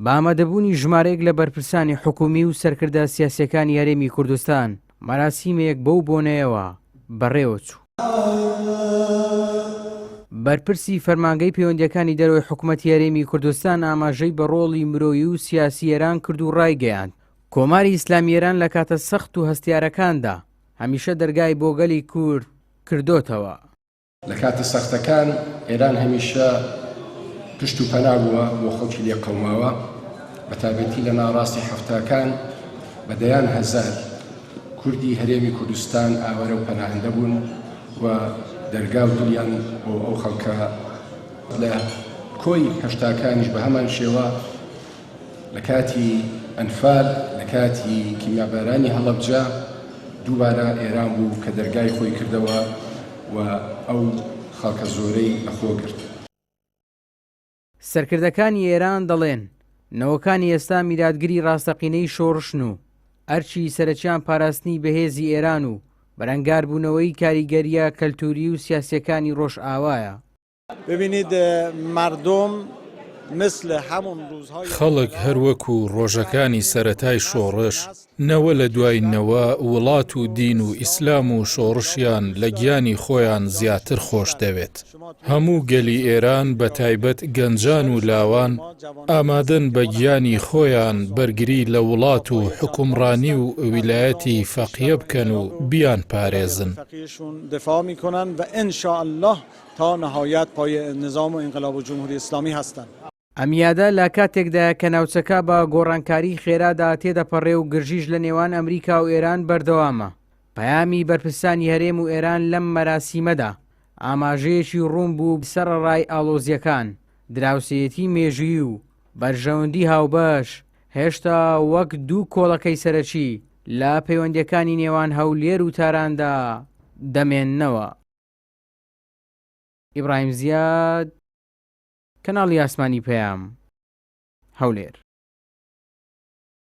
بامەدەبوونی ژمارەیەک لە بەرپرسانی حکومی و سەرکردە سیاسیەکانی هەرێمی کوردستان مەراسیمێک بەو بۆنەیەوە بەڕێوە چوو. بەرپرسی فەرمانگەی پەیوەندیەکانی دەرەوەی حکوومەتی هەرێمی کوردستان ئاماژەی بە ڕۆڵی مرۆیی و سیاسی ئێران کرد و ڕایگەیاند کۆماری ئیسلامی ئێران لە کاتە سەخت و هەستیارەکاندا هەمیشە دەرگای بۆ گەلی کورد کردوتەوە. لە کاتە سەختەکان ئێران هەمیشە پشت و پەنا بووە بۆ خەڵکی لێ قەوماوە بە تایبەتی لە ناڕاستی هەفتاکان بەدەیان هەزار کوردی هەرێمی کوردستان ئاوەرە و پەناهەندە بوون و دەرگا و دڵیان بۆ ئەو خەڵکە لە کۆی هەشتاکانیش بە هەمان شێوە لە کاتی ئەنفال لە کاتی کیمیابارانی هەڵەبجە دووبارە ئێران بوو کە دەرگای خۆی کردەوە و ئەو خەڵکە زۆرەی بەخۆ گرت. سەرکردەکانی ئێران دەڵێن نەوەکانی ئێستا میراتگری ڕاستەقینەی شۆڕشن و ئەرچی سەرەکیان پاراستنی بەهێزی ئێران و بەرەنگاربوونەوەی کاریگەریە کەلتوری و سیاسیەکانی ڕۆژئاوایە. ببینید مردم مثل همون روزهای خەڵک هەروەکو ڕۆژەکانی سەرەتای شۆڕش نەوە لە دوایینەوە وڵات و دین و ئیسلام و شۆڕشیان لە گیانی خۆیان زیاتر خۆش دەوێت. هەموو گەلی ئێران بە تایبەت گەنجان و لاوان ئامادەن بە گیانی خۆیان بەرگری لە وڵات و حکومڕانی و ویلایەتی فەقیە بکەن و بیان پارێزن. دفاع میکنن و انشاءالله تا نهایت پای نظام و انقلاب و جمهوری اسلامی هستند. ئەمیادە لە کاتێکدا کە ناوچەکە بە گۆڕانکاری خێرادا تێدەپەڕێ و گرژیش لە نێوان ئەمریکا و ئێران بەردەوامە. پەیامی بەرپرسانی هەرێم و ئێران لەم مەراسیمەدا ئاماژەیەکی ڕوون بوو سەرڕای ئاڵۆزیەکان، دراوسێتی مێژووی و بەرژەوەندی هاوبەش هێشتا وەک دوو کۆڵەکەی سەرەکی لە پەیوەندیەکانی نێوان هەولێر و تاراندا دەمێننەوە. ئیبراهیم زیاد، کەناڵی ئاسمانی پەیام، هەولێر.